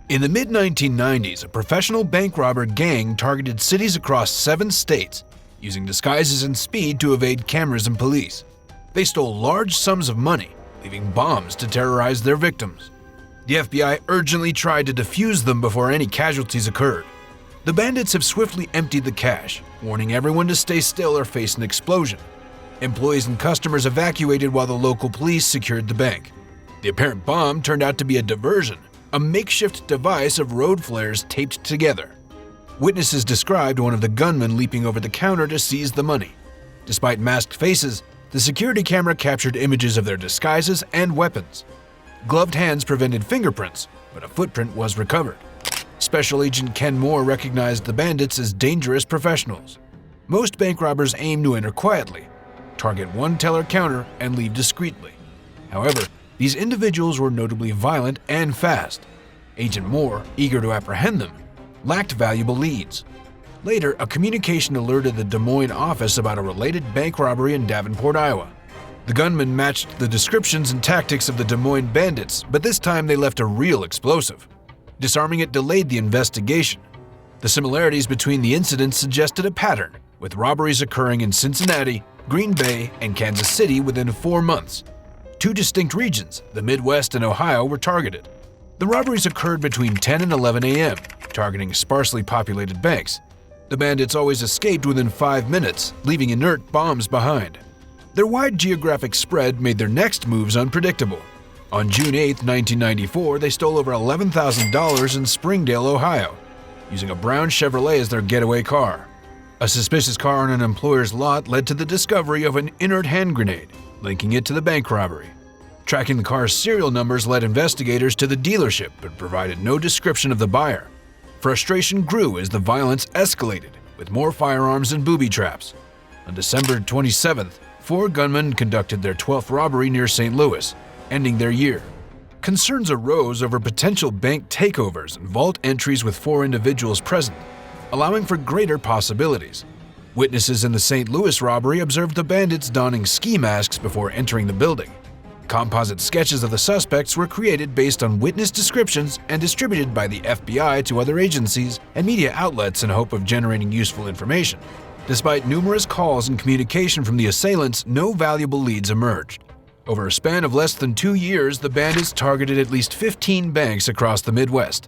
In the mid-1990s, a professional bank robber gang targeted cities across 7 states, using disguises and speed to evade cameras and police. They stole large sums of money, leaving bombs to terrorize their victims. The FBI urgently tried to defuse them before any casualties occurred. The bandits have swiftly emptied the cash, warning everyone to stay still or face an explosion. Employees and customers evacuated while the local police secured the bank. The apparent bomb turned out to be a diversion, a makeshift device of road flares taped together. Witnesses described one of the gunmen leaping over the counter to seize the money. Despite masked faces, the security camera captured images of their disguises and weapons. Gloved hands prevented fingerprints, but a footprint was recovered. Special Agent Ken Moore recognized the bandits as dangerous professionals. Most bank robbers aim to enter quietly, target one teller counter, and leave discreetly. However, these individuals were notably violent and fast. Agent Moore, eager to apprehend them, lacked valuable leads. Later, a communication alerted the Des Moines office about a related bank robbery in Davenport, Iowa. The gunmen matched the descriptions and tactics of the Des Moines bandits, but this time they left a real explosive. Disarming it delayed the investigation. The similarities between the incidents suggested a pattern, with robberies occurring in Cincinnati, Green Bay, and Kansas City within 4 months. 2 distinct regions, the Midwest and Ohio, were targeted. The robberies occurred between 10 and 11 a.m., targeting sparsely populated banks. The bandits always escaped within 5 minutes, leaving inert bombs behind. Their wide geographic spread made their next moves unpredictable. On June 8, 1994, they stole over $11,000 in Springdale, Ohio, using a brown Chevrolet as their getaway car. A suspicious car on an employer's lot led to the discovery of an inert hand grenade, linking it to the bank robbery. Tracking the car's serial numbers led investigators to the dealership but provided no description of the buyer. Frustration grew as the violence escalated, with more firearms and booby traps. On December 27th, 4 gunmen conducted their 12th robbery near St. Louis, ending their year. Concerns arose over potential bank takeovers and vault entries with 4 individuals present, allowing for greater possibilities. Witnesses in the St. Louis robbery observed the bandits donning ski masks before entering the building. Composite sketches of the suspects were created based on witness descriptions and distributed by the FBI to other agencies and media outlets in hope of generating useful information. Despite numerous calls and communication from the assailants, no valuable leads emerged. Over a span of less than 2 years, the bandits targeted at least 15 banks across the Midwest.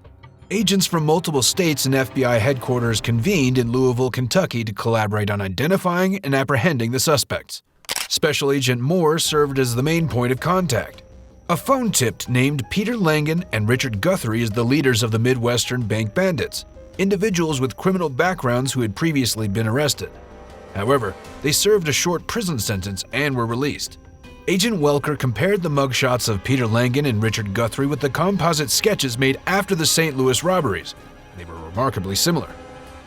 Agents from multiple states and FBI headquarters convened in Louisville, Kentucky to collaborate on identifying and apprehending the suspects. Special Agent Moore served as the main point of contact. A phone tip named Peter Langan and Richard Guthrie as the leaders of the Midwestern bank bandits, individuals with criminal backgrounds who had previously been arrested. However, they served a short prison sentence and were released. Agent Welker compared the mugshots of Peter Langan and Richard Guthrie with the composite sketches made after the St. Louis robberies. They were remarkably similar.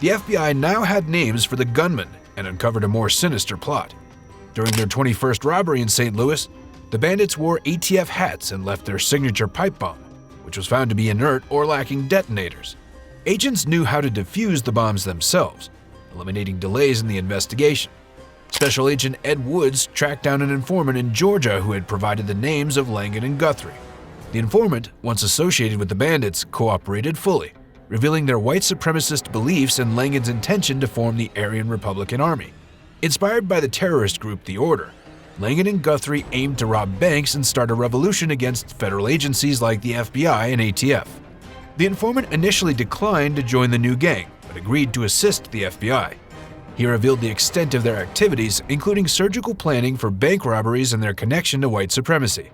The FBI now had names for the gunmen and uncovered a more sinister plot. During their 21st robbery in St. Louis, the bandits wore ATF hats and left their signature pipe bomb, which was found to be inert or lacking detonators. Agents knew how to defuse the bombs themselves, eliminating delays in the investigation. Special Agent Ed Woods tracked down an informant in Georgia who had provided the names of Langan and Guthrie. The informant, once associated with the bandits, cooperated fully, revealing their white supremacist beliefs and Langan's intention to form the Aryan Republican Army. Inspired by the terrorist group The Order, Langan and Guthrie aimed to rob banks and start a revolution against federal agencies like the FBI and ATF. The informant initially declined to join the new gang, but agreed to assist the FBI. He revealed the extent of their activities, including surgical planning for bank robberies and their connection to white supremacy.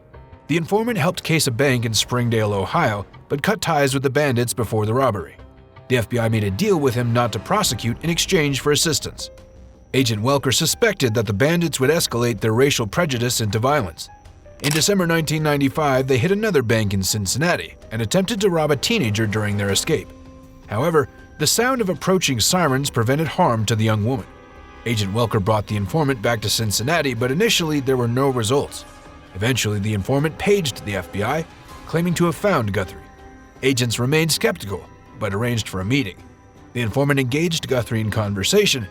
The informant helped case a bank in Springdale, Ohio, but cut ties with the bandits before the robbery. The FBI made a deal with him not to prosecute in exchange for assistance. Agent Welker suspected that the bandits would escalate their racial prejudice into violence. In December 1995, they hit another bank in Cincinnati and attempted to rob a teenager during their escape. However, the sound of approaching sirens prevented harm to the young woman. Agent Welker brought the informant back to Cincinnati, but initially there were no results. Eventually, the informant paged the FBI, claiming to have found Guthrie. Agents remained skeptical, but arranged for a meeting. The informant engaged Guthrie in conversation,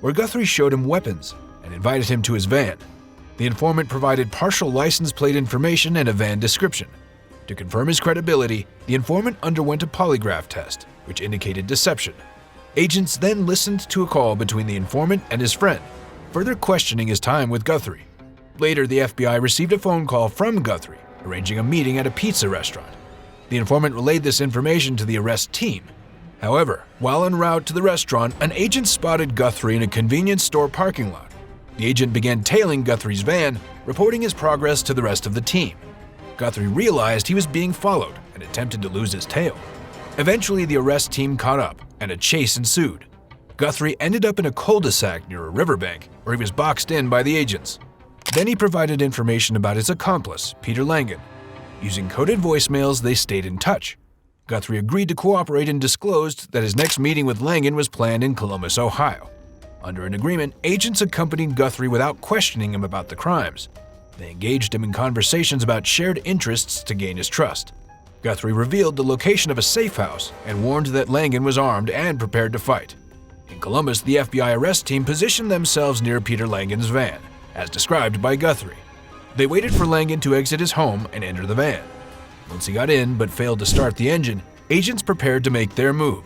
where Guthrie showed him weapons and invited him to his van. The informant provided partial license plate information and a van description. To confirm his credibility, the informant underwent a polygraph test, which indicated deception. Agents then listened to a call between the informant and his friend, further questioning his time with Guthrie. Later, the FBI received a phone call from Guthrie, arranging a meeting at a pizza restaurant. The informant relayed this information to the arrest team. However, while en route to the restaurant, an agent spotted Guthrie in a convenience store parking lot. The agent began tailing Guthrie's van, reporting his progress to the rest of the team. Guthrie realized he was being followed and attempted to lose his tail. Eventually, the arrest team caught up, and a chase ensued. Guthrie ended up in a cul-de-sac near a riverbank, where he was boxed in by the agents. Then he provided information about his accomplice, Peter Langan. Using coded voicemails, they stayed in touch. Guthrie agreed to cooperate and disclosed that his next meeting with Langan was planned in Columbus, Ohio. Under an agreement, agents accompanied Guthrie without questioning him about the crimes. They engaged him in conversations about shared interests to gain his trust. Guthrie revealed the location of a safe house and warned that Langan was armed and prepared to fight. In Columbus, the FBI arrest team positioned themselves near Peter Langan's van, as described by Guthrie. They waited for Langan to exit his home and enter the van. Once he got in but failed to start the engine, agents prepared to make their move.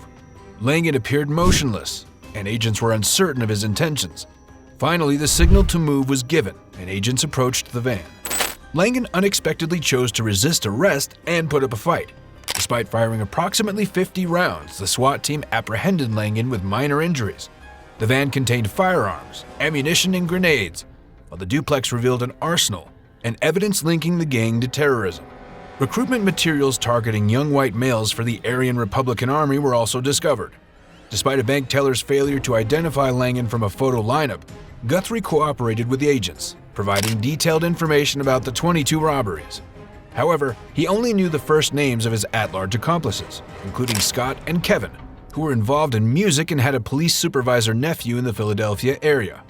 Langan appeared motionless, and agents were uncertain of his intentions. Finally, the signal to move was given, and agents approached the van. Langan unexpectedly chose to resist arrest and put up a fight. Despite firing approximately 50 rounds, the SWAT team apprehended Langan with minor injuries. The van contained firearms, ammunition, and grenades, while the duplex revealed an arsenal and evidence linking the gang to terrorism. Recruitment materials targeting young white males for the Aryan Republican Army were also discovered. Despite a bank teller's failure to identify Langan from a photo lineup, Guthrie cooperated with the agents, providing detailed information about the 22 robberies. However, he only knew the first names of his at-large accomplices, including Scott and Kevin, who were involved in music and had a police supervisor nephew in the Philadelphia area.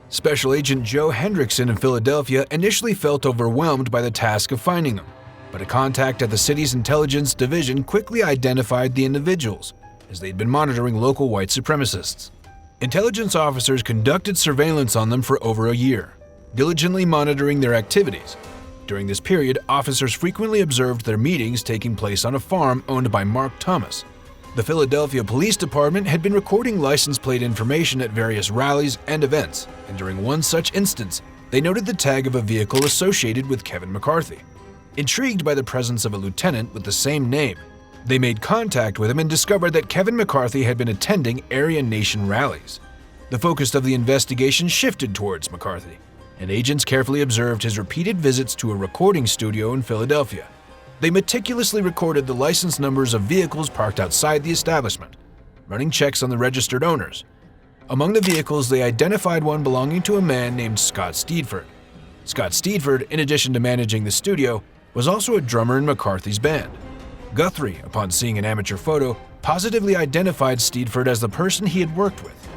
Special Agent Joe Hendrickson in Philadelphia initially felt overwhelmed by the task of finding them, but a contact at the city's intelligence division quickly identified the individuals, as they'd been monitoring local white supremacists. Intelligence officers conducted surveillance on them for over a year, diligently monitoring their activities. During this period, officers frequently observed their meetings taking place on a farm owned by Mark Thomas. The Philadelphia Police Department had been recording license plate information at various rallies and events, and during one such instance, they noted the tag of a vehicle associated with Kevin McCarthy. Intrigued by the presence of a lieutenant with the same name, they made contact with him and discovered that Kevin McCarthy had been attending Aryan Nation rallies. The focus of the investigation shifted towards McCarthy, and agents carefully observed his repeated visits to a recording studio in Philadelphia. They meticulously recorded the license numbers of vehicles parked outside the establishment, running checks on the registered owners. Among the vehicles, they identified one belonging to a man named Scott Steedford. Scott Steedford, in addition to managing the studio, was also a drummer in McCarthy's band. Guthrie, upon seeing an amateur photo, positively identified Steedford as the person he had worked with.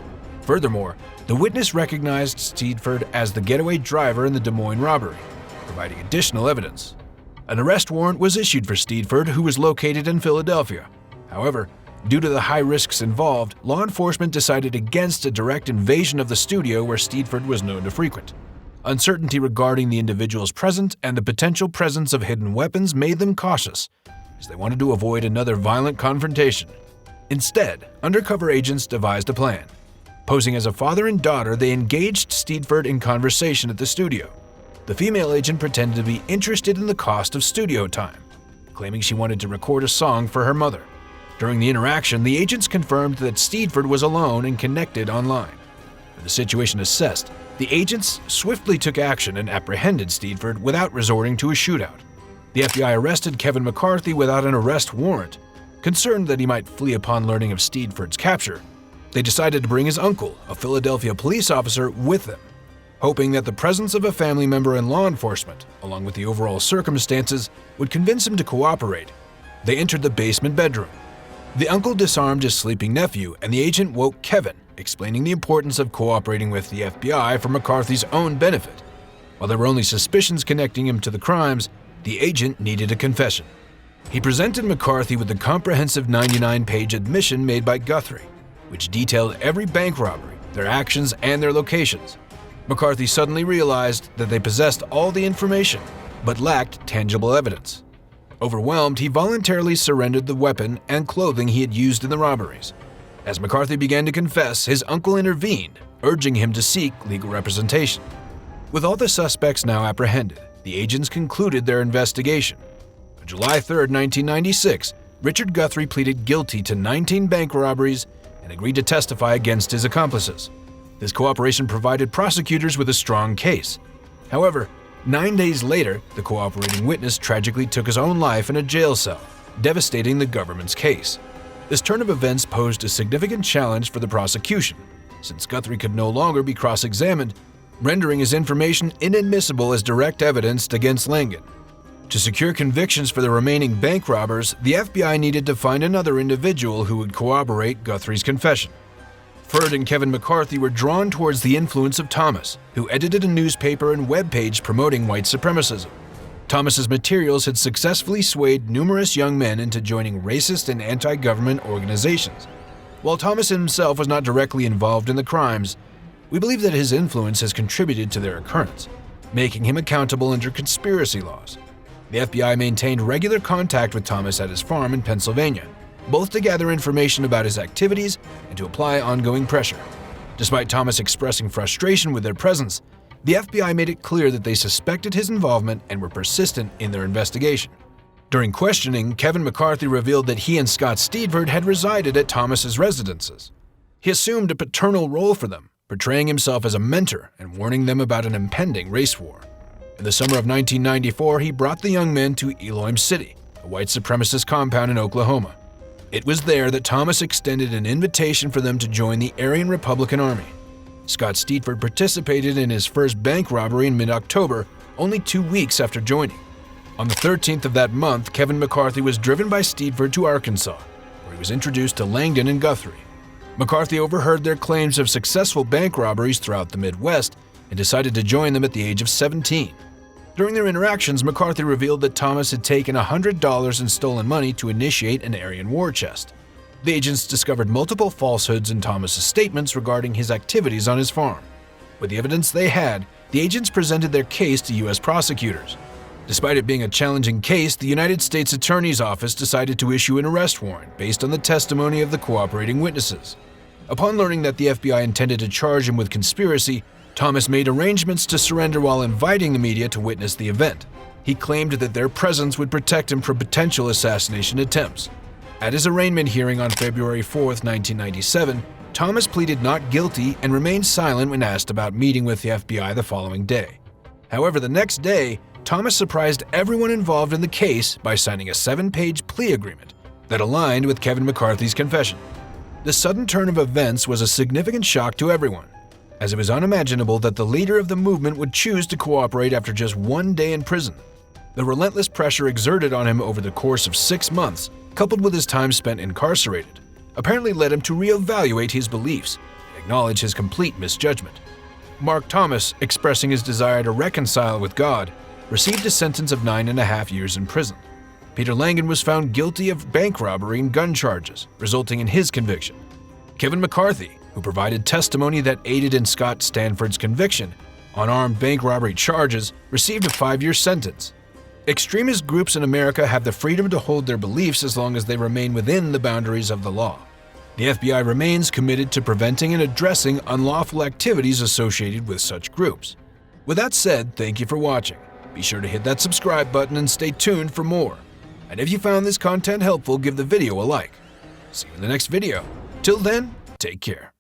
Furthermore, the witness recognized Steedford as the getaway driver in the Des Moines robbery, providing additional evidence. An arrest warrant was issued for Steedford, who was located in Philadelphia. However, due to the high risks involved, law enforcement decided against a direct invasion of the studio where Steedford was known to frequent. Uncertainty regarding the individuals present and the potential presence of hidden weapons made them cautious, as they wanted to avoid another violent confrontation. Instead, undercover agents devised a plan. Posing as a father and daughter, they engaged Steedford in conversation at the studio. The female agent pretended to be interested in the cost of studio time, claiming she wanted to record a song for her mother. During the interaction, the agents confirmed that Steedford was alone and connected online. With the situation assessed, the agents swiftly took action and apprehended Steedford without resorting to a shootout. The FBI arrested Kevin McCarthy without an arrest warrant. Concerned that he might flee upon learning of Steedford's capture, they decided to bring his uncle, a Philadelphia police officer, with them, hoping that the presence of a family member in law enforcement, along with the overall circumstances, would convince him to cooperate. They entered the basement bedroom. The uncle disarmed his sleeping nephew, and the agent woke Kevin, explaining the importance of cooperating with the FBI for McCarthy's own benefit. While there were only suspicions connecting him to the crimes, the agent needed a confession. He presented McCarthy with the comprehensive 99-page admission made by Guthrie, which detailed every bank robbery, their actions, and their locations. McCarthy suddenly realized that they possessed all the information, but lacked tangible evidence. Overwhelmed, he voluntarily surrendered the weapon and clothing he had used in the robberies. As McCarthy began to confess, his uncle intervened, urging him to seek legal representation. With all the suspects now apprehended, the agents concluded their investigation. On July 3, 1996, Richard Guthrie pleaded guilty to 19 bank robberies and agreed to testify against his accomplices. This cooperation provided prosecutors with a strong case. However, 9 days later, the cooperating witness tragically took his own life in a jail cell, devastating the government's case. This turn of events posed a significant challenge for the prosecution, since Guthrie could no longer be cross-examined, rendering his information inadmissible as direct evidence against Langan. To secure convictions for the remaining bank robbers, the FBI needed to find another individual who would corroborate Guthrie's confession. Ferd and Kevin McCarthy were drawn towards the influence of Thomas, who edited a newspaper and webpage promoting white supremacism. Thomas's materials had successfully swayed numerous young men into joining racist and anti-government organizations. While Thomas himself was not directly involved in the crimes, we believe that his influence has contributed to their occurrence, making him accountable under conspiracy laws. The FBI maintained regular contact with Thomas at his farm in Pennsylvania, both to gather information about his activities and to apply ongoing pressure. Despite Thomas expressing frustration with their presence, the FBI made it clear that they suspected his involvement and were persistent in their investigation. During questioning, Kevin McCarthy revealed that he and Scott Steedford had resided at Thomas's residences. He assumed a paternal role for them, portraying himself as a mentor and warning them about an impending race war. In the summer of 1994, he brought the young men to Elohim City, a white supremacist compound in Oklahoma. It was there that Thomas extended an invitation for them to join the Aryan Republican Army. Scott Steedford participated in his first bank robbery in mid-October, only 2 weeks after joining. On the 13th of that month, Kevin McCarthy was driven by Steedford to Arkansas, where he was introduced to Langdon and Guthrie. McCarthy overheard their claims of successful bank robberies throughout the Midwest and decided to join them at the age of 17. During their interactions, McCarthy revealed that Thomas had taken $100 in stolen money to initiate an Aryan war chest. The agents discovered multiple falsehoods in Thomas's statements regarding his activities on his farm. With the evidence they had, the agents presented their case to U.S. prosecutors. Despite it being a challenging case, the United States Attorney's Office decided to issue an arrest warrant based on the testimony of the cooperating witnesses. Upon learning that the FBI intended to charge him with conspiracy, Thomas made arrangements to surrender while inviting the media to witness the event. He claimed that their presence would protect him from potential assassination attempts. At his arraignment hearing on February 4, 1997, Thomas pleaded not guilty and remained silent when asked about meeting with the FBI the following day. However, the next day, Thomas surprised everyone involved in the case by signing a 7-page plea agreement that aligned with Kevin McCarthy's confession. The sudden turn of events was a significant shock to everyone, as it was unimaginable that the leader of the movement would choose to cooperate after just 1 day in prison. The relentless pressure exerted on him over the course of 6 months, coupled with his time spent incarcerated, apparently led him to reevaluate his beliefs and acknowledge his complete misjudgment. Mark Thomas, expressing his desire to reconcile with God, received a sentence of 9.5 years in prison. Peter Langan was found guilty of bank robbery and gun charges, resulting in his conviction. Kevin McCarthy, who provided testimony that aided in Scott Stanford's conviction on armed bank robbery charges, received a 5-year sentence. Extremist groups in America have the freedom to hold their beliefs as long as they remain within the boundaries of the law. The FBI remains committed to preventing and addressing unlawful activities associated with such groups. With that said, thank you for watching. Be sure to hit that subscribe button and stay tuned for more. And if you found this content helpful, give the video a like. See you in the next video. Till then, take care.